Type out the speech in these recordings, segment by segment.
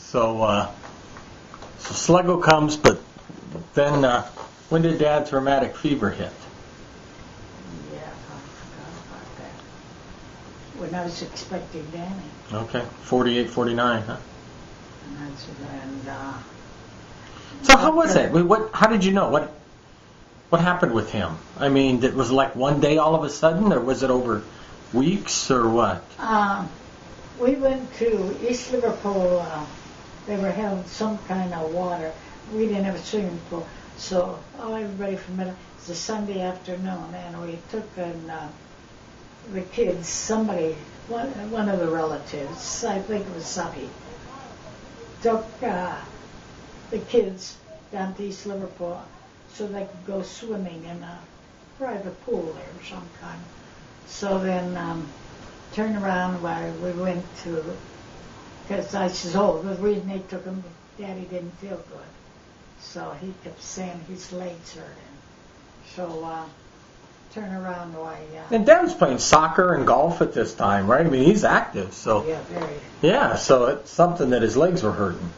So Sluggo comes, but then when did Dad's rheumatic fever hit? Yeah, I forgot about that. When I was expecting Danny. Okay, 48, 49, huh? And so how was it? How did you know? What happened with him? I mean, it was like one day all of a sudden, or was it over weeks, or what? We went to East Liverpool. They were having some kind of water. We didn't have a swimming pool. So, everybody familiar. It's a Sunday afternoon, and we took the kids, one of the relatives, I think it was Subby, took the kids down to East Liverpool so they could go swimming in a private pool there of some kind. So then turned around while we went to, because I said, the reason they took him, Daddy didn't feel good. So he kept saying his legs hurting. So turn around while... and Dad was playing soccer and golf at this time, right? I mean, he's active, so... Yeah, very. Yeah, so it's something that his legs were hurting.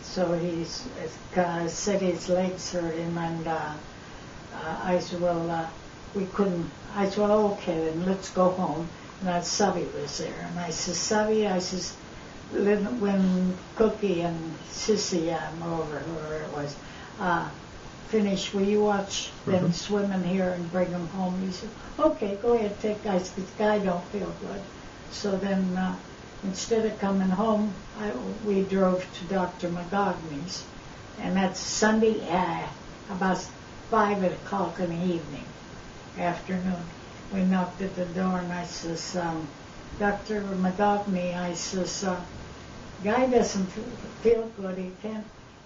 So he said his legs hurt him, and I said, we couldn't. I said, okay, then let's go home. And Subby was there, and I said, Subby, when Cookie and Sissy, over whoever it was, finish, will you watch them swimming here and bring them home? He said, okay, go ahead, take guys, because the guy don't feel good. So then, instead of coming home, we drove to Dr. McGoghney's, and that's Sunday, about 5 o'clock in the afternoon. We knocked at the door, and I says, Dr. McGoghney, I says, guy doesn't feel good.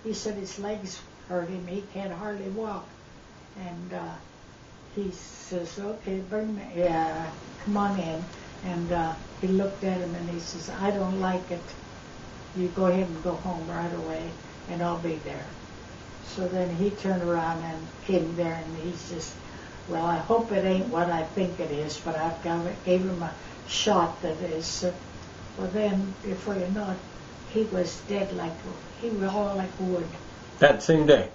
He said his legs hurt him. He can't hardly walk. And he says, okay, come on in. And he looked at him and he says, I don't like it. You go ahead and go home right away, and I'll be there. So then he turned around and came there, and he says, well, I hope it ain't what I think it is, but gave him a shot that is. Well, then, before you know it, he was dead he was all like wood. That same day?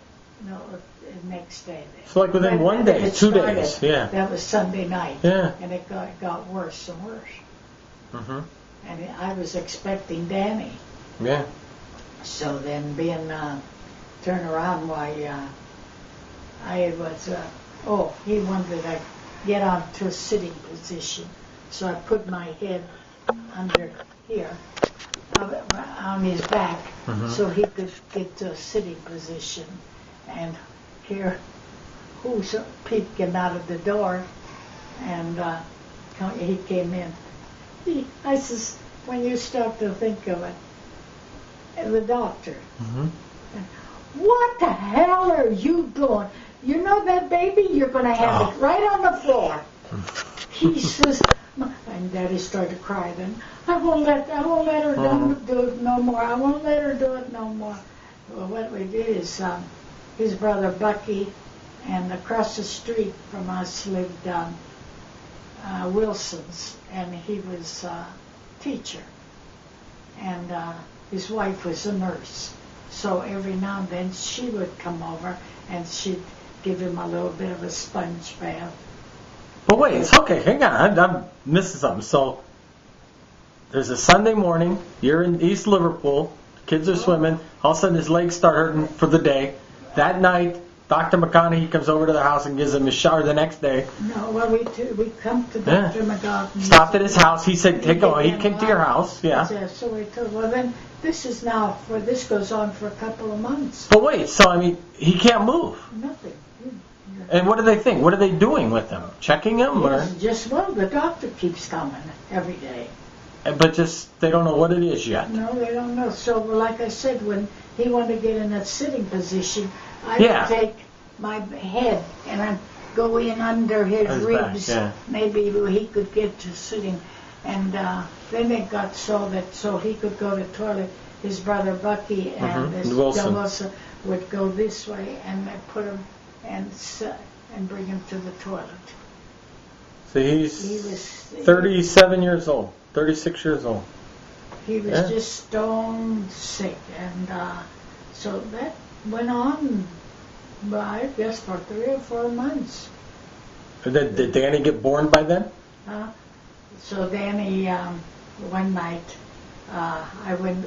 No, the next day. So like within one day, 2 days, yeah. That was Sunday night. Yeah. And it got worse and worse. Mm-hmm. And I was expecting Danny. Yeah. So then being turned around, I was, he wanted to get onto a sitting position. So I put my head under here, on his back, so he could get to a sitting position. And here, who's peeking out of the door, and he came in. I says, when you start to think of it, the doctor, what the hell are you doing? You know that baby? You're going to have it right on the floor. He says, and Daddy started to cry then. I won't let her do it no more. I won't let her do it no more. Well, what we did is his brother Bucky, and across the street from us lived Wilson's, and he was a teacher, and his wife was a nurse. So every now and then she would come over and she'd give him a little bit of a sponge bath. But wait, it's okay, hang on, I'm missing something. So there's a Sunday morning, you're in East Liverpool, kids are swimming, all of a sudden his legs start hurting for the day. That night, Dr. McConaughey comes over to the house and gives him a shower the next day. No, well, we come to Dr. McGoghney. Stopped at his house. He said, he came to your house. Yeah. So we told, well, then this goes on for a couple of months. But wait, so I mean, he can't move. Nothing. And what do they think? What are they doing with him? Checking him? Yes, the doctor keeps coming every day. But they don't know what it is yet. No, they don't know. So, like I said, when he wanted to get in a sitting position, I would take my head and I'd go in under his ribs. Back, yeah. Maybe he could get to sitting. And then it got so he could go to the toilet. His brother Bucky and Wilson would go this way, and they'd put him and bring him to the toilet. So he was 37 years old, 36 years old. He was just stone sick, and so that went on, I guess, for 3 or 4 months. Did Danny get born by then? So Danny, one night,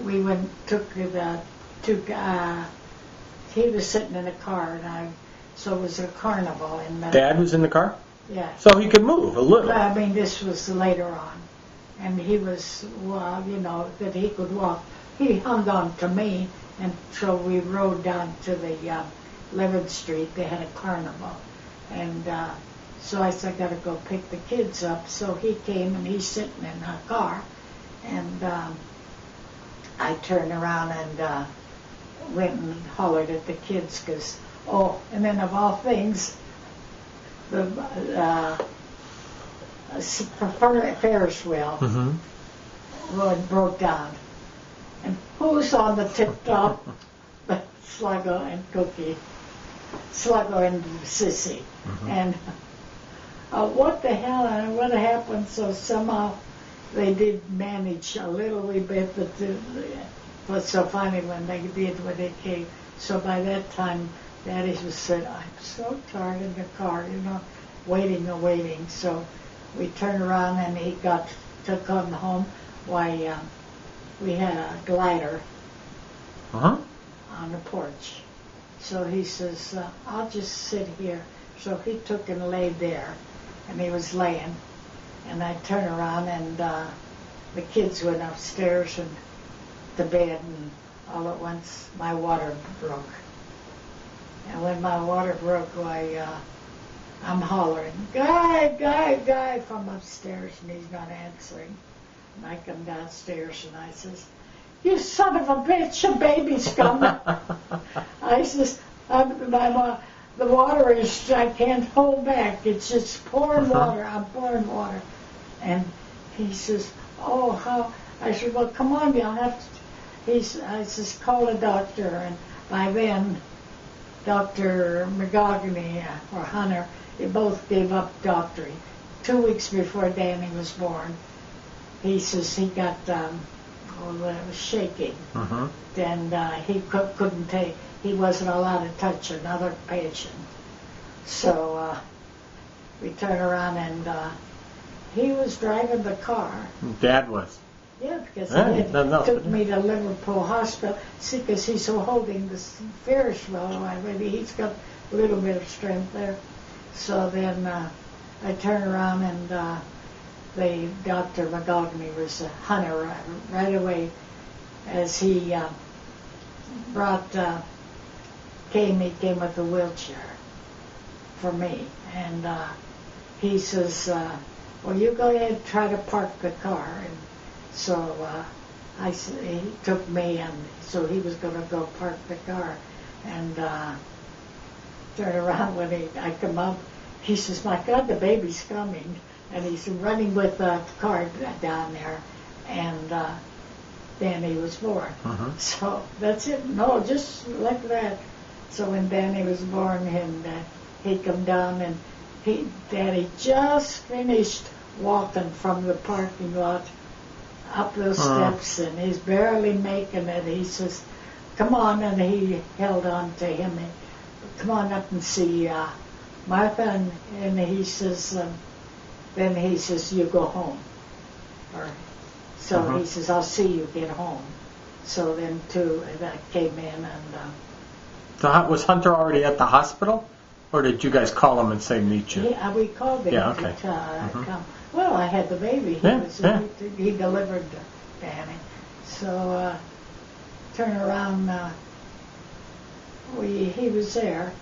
we took the two. He was sitting in a car, so it was a carnival in the. Dad was in the car? Yeah. So he could move a little. I mean, this was later on. And he was, well, that he could walk. He hung on to me, and so we rode down to the 11th Street. They had a carnival. And so I said, I got to go pick the kids up. So he came, and he's sitting in a car. And I turned around and went and hollered at the kids because, and then of all things, the Ferris wheel broke down. And who's on the tip top? Sluggo and Cookie. Sluggo and Sissy. And what the hell, and what happened, so somehow they did manage a little wee bit, but so finally when they came, so by that time Daddy was said, I'm so tired in the car, waiting. So we turned around and he got to come home. Why, we had a glider on the porch. So he says, I'll just sit here. So he took and laid there, and he was laying. And I turned around, and the kids went upstairs and to bed, and all at once my water broke. And when my water broke, I'm hollering, Guy, from upstairs, and he's not answering. And I come downstairs, and I says, you son of a bitch, a baby's coming. I says, the water is, I can't hold back. It's just pouring water. I'm pouring water. And he says, how? I said, well, come on, you'll have to. I says, call a doctor. And by then, Dr. McGoggany or Hunter, they both gave up doctoring. 2 weeks before Danny was born, he says he got shaking. And he couldn't take, he wasn't allowed to touch another patient. So we turned around and he was driving the car. Dad was? Yeah, because he took me to Liverpool Hospital. See, because he's holding this Ferris wheel. Maybe he's got a little bit of strength there. So then I turned around and Dr. McGoggany was Hunter right away as he came with a wheelchair for me. And he says, well, you go ahead and try to park the car. And so he took me, and so he was going to go park the car. And turned around when I come up, he says, my God, the baby's coming. And he's running with the car down there. And Danny was born. So that's it. No, just like that. So when Danny was born, and he come down, and Danny just finished walking from the parking lot up those steps, and he's barely making it. He says, come on, and he held on to him. And, come on up and see Martha, and he says, then he says, you go home. So he says, I'll see you get home. So then that came in, and so was Hunter already at the hospital, or did you guys call him and say meet you? Yeah, we called him to come. Well, I had the baby. He delivered Danny. So turn around. He was there,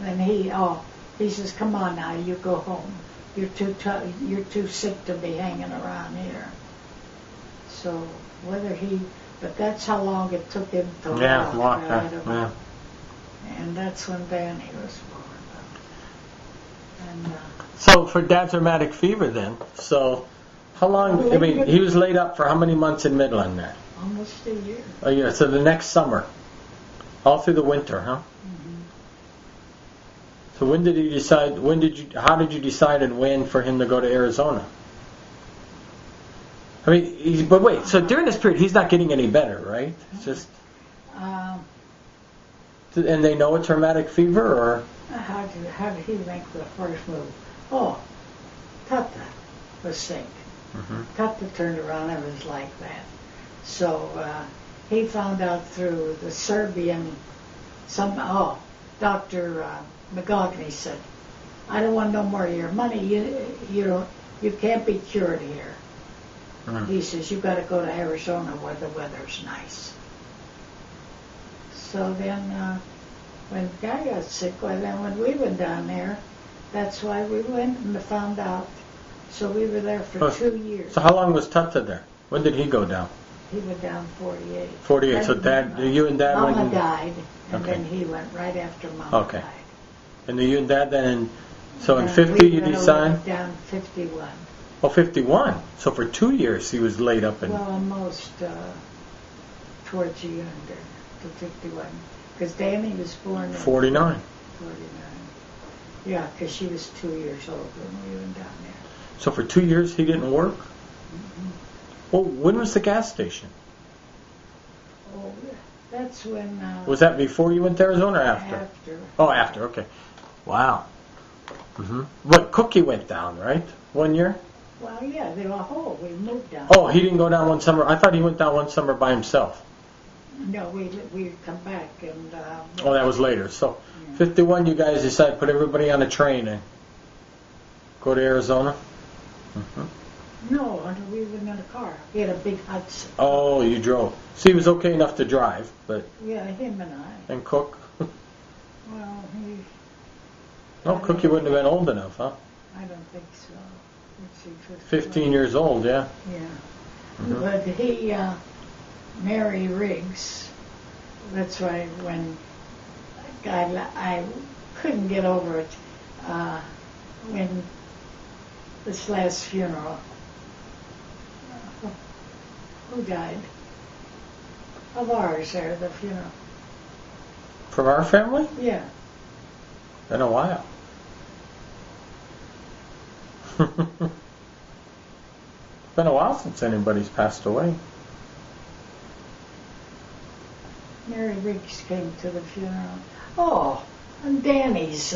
and he says, "Come on now, you go home. You're too sick to be hanging around here." So but that's how long it took him to walk. Yeah. And that's when Danny was born. And so for Dad's rheumatic fever then, so how long, I mean, he was laid up for how many months in Midland there? Almost a year. A year, so the next summer, all through the winter, huh? So when did he decide, how did you decide and when for him to go to Arizona? I mean, but wait. So during this period, he's not getting any better, right? It's just. And they know it's rheumatic fever, or? How did he make the first move? Oh, Tata was sick. Mm-hmm. Tata turned around and was like that. So he found out through the Serbian, Dr. McGogney said, I don't want no more of your money. You can't be cured here. Mm-hmm. He says, you got to go to Arizona where the weather's nice. So then when the guy got sick, then when we went down there, that's why we went and found out. So we were there for 2 years. So how long was Tata there? When did he go down? He went down 48. 48. So you and Dad Mama went. died, and Okay. then he went right after Mama Okay. died. And you and Dad then, so in And 50 we you went decided? down 51. Oh, 51. So for 2 years he was laid up in. Well, almost towards the end to 51. Because Danny was born in 49. 49. Yeah, because she was 2 years old when we went down there. So for 2 years he didn't work? Mm-hmm. Well, when was the gas station? Oh, that's when... Was that before you went to Arizona or after? After. Oh, after. Okay. Wow. Mm-hmm. But Cookie went down, right? 1 year? Well, yeah, they were whole. We moved down. Oh, he didn't go down one summer. I thought he went down one summer by himself. No, we'd come back and... Oh, that was later. So, yeah. 51, you guys decided to put everybody on a train and go to Arizona? Mm-hmm. No, we went in a car. He had a big Hudson. Oh, you drove. So he was okay enough to drive, but... Yeah, him and I. And cook? Well, he... No, Cookie wouldn't have been old enough, huh? I don't think so. Let's see, 15 years old, yeah. Yeah. Mm-hmm. But he, Mary Riggs, that's why when I couldn't get over it, when this last funeral, who died? Of ours there, the funeral. From our family? Yeah. Been a while. Been a while since anybody's passed away. Mary Riggs came to the funeral. Oh, and Danny's.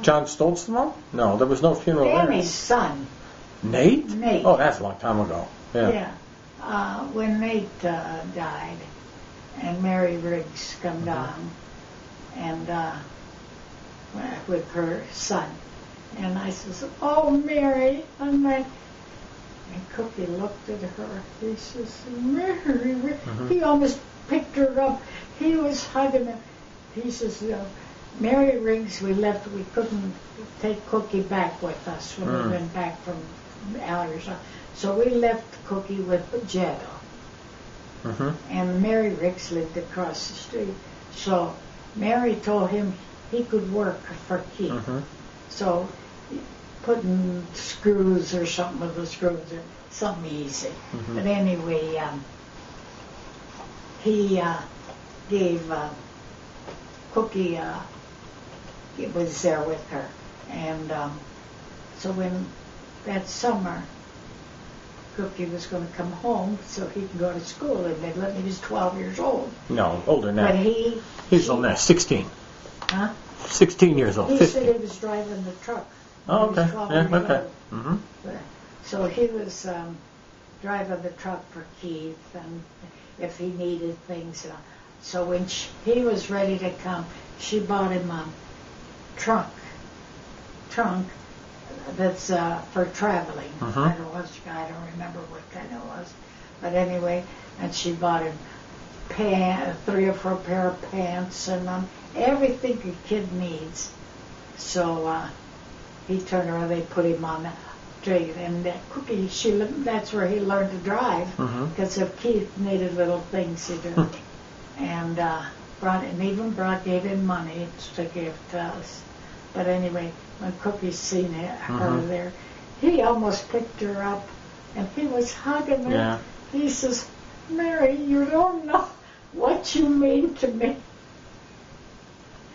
John Stoltz's mom? No, there was no funeral Danny's son. Nate? Nate. Oh, that's a long time ago. Yeah. Yeah. When Nate died, and Mary Riggs come down, and with her son, and I says, "Oh, Mary," and Cookie looked at her. He says, "Mary," he almost picked her up. He was hugging her. He says, "Mary Riggs, we couldn't take Cookie back with us when we went back from Arizona. So we left Cookie with Jetta." Mm-hmm. And Mary Riggs lived across the street. So Mary told him he could work for Keith. Mm-hmm. So putting screws or something with the screws, or something easy. Mm-hmm. But anyway, he gave Cookie, he was there with her. And so when that summer, Cookie was going to come home so he could go to school in Midland. He was 12 years old. No, older than that. But He's older than that. 16. Huh? 16 years old. He 15. said he was driving the truck. Oh, He was okay. 12 Yeah, years okay. old. Mm-hmm. So he was driving the truck for Keith, and if he needed things. So when he was ready to come, she bought him a trunk that's for traveling. Mm-hmm. I don't remember what kind it was. But anyway, and she bought him 3 or 4 pair of pants and everything a kid needs. So he turned around, they put him on that street, and Cookie, that's where he learned to drive, because if Keith needed little things to do. And gave him money to give to us. But anyway, when Cookie seen her there, he almost picked her up, and he was hugging her. Yeah. He says, "Mary, you don't know what you mean to me."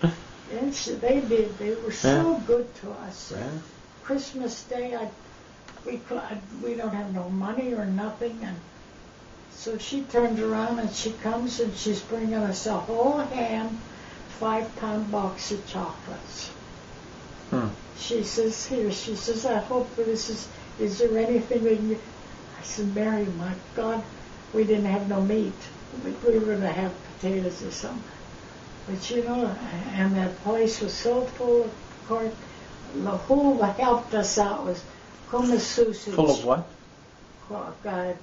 And they did. They were so good to us. Yeah. Christmas Day, we don't have no money or nothing, and so she turns around and she comes and she's bringing us a whole hand, 5-pound box of chocolates. She says, here, she says, I hope this is there anything we can get? I said, Mary, my God, we didn't have no meat. We were going to have potatoes or something. But you know, and that place was so full of course, who helped us out was Kumasusu. Full of what? Oh, God,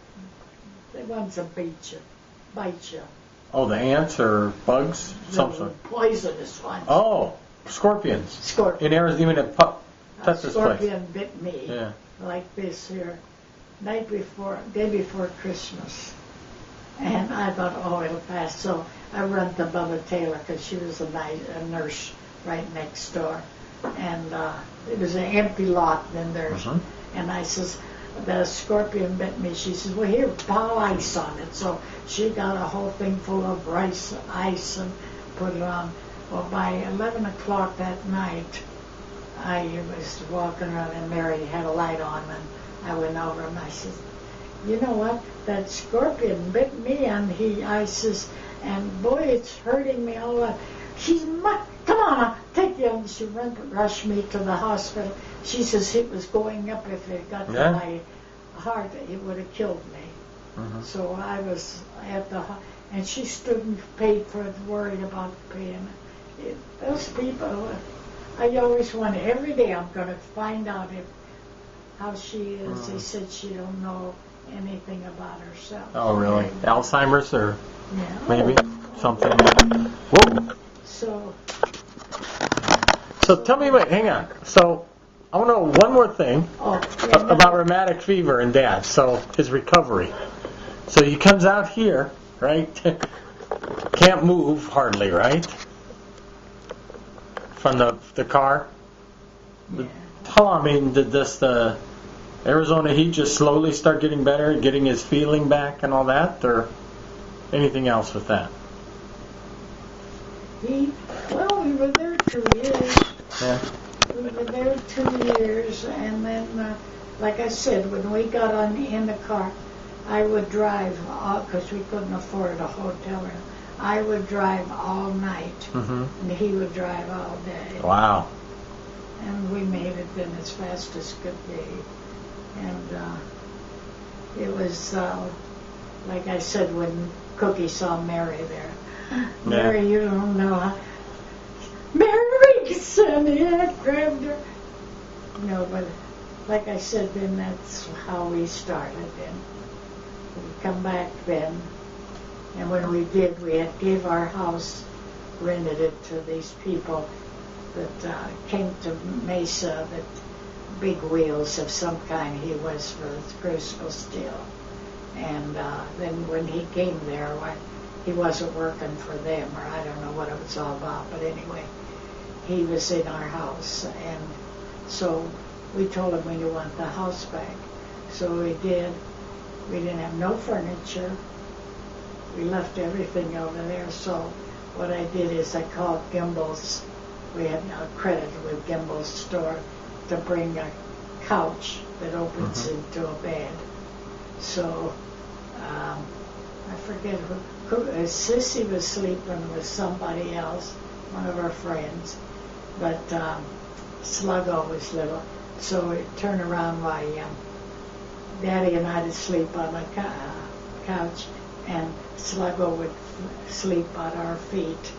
the ones that bite you. Oh, the ants or bugs? Some The sort. poisonous ones. Oh, scorpions. Scorpion. In Arizona, even at touch this place. Scorpion bit me. Yeah. Like this here, day before Christmas. And I thought, oh, it'll pass. So I run to Bubba Taylor because she was a nurse right next door. And it was an empty lot in there. And I says, the scorpion bit me. She says, well, here, pour ice on it. So she got a whole thing full of ice and put it on. Well, by 11 o'clock that night, I was walking around and Mary had a light on, and I went over and I said, you know what, that scorpion bit me, and I says, and boy, it's hurting me all up. Come on, I'll take you. And she rushed me to the hospital. She says it was going up. If it got to my heart, it would have killed me. So I was at the and she stood and paid for it, worried about paying it. Those people, I always wonder, every day I'm going to find out how she is. They said she don't know anything about herself. Oh, really? Alzheimer's or maybe something? Whoa. So tell me, wait, hang on. So I want to know one more thing about rheumatic fever and Dad. So his recovery. So he comes out here, right? Can't move hardly, right? From the car. Yeah. How long? I mean, did the Arizona heat just slowly start getting better, getting his feeling back and all that, or anything else with that? Well, we were there 2 years. Yeah. We were there 2 years, and then, like I said, when we got in the car, I would drive, because we couldn't afford a hotel room. I would drive all night, and he would drive all day. Wow. And we made it then as fast as could be. And it was, like I said, when Cookie saw Mary there. Mary, you don't know how. Mary, Sonny, I grabbed her. No, but like I said, then that's how we started then. We come back then, and when we did, we had gave our house, rented it to these people that came to Mesa, that big wheels of some kind he was for the crucible steel. And then when he came there, he wasn't working for them, or I don't know what it was all about, but anyway, he was in our house, and so we told him we didn't want the house back. So we did. We didn't have no furniture. We left everything over there. So what I did is I called Gimbel's. We had a credit with Gimbel's store to bring a couch that opens into a bed. So I forget who. Sissy was sleeping with somebody else, one of her friends, but Sluggo was little. So we turned around while Daddy and I would sleep on the couch, and Sluggo would sleep at our feet,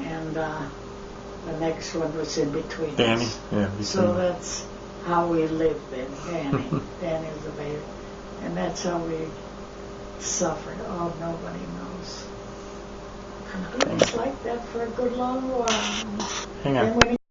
and the next one was in between Danny, us. yeah. So that's how we lived then, Danny. Danny was the baby. And that's how we suffered. Oh, nobody knows. And it was like that for a good long while. Hang on. And when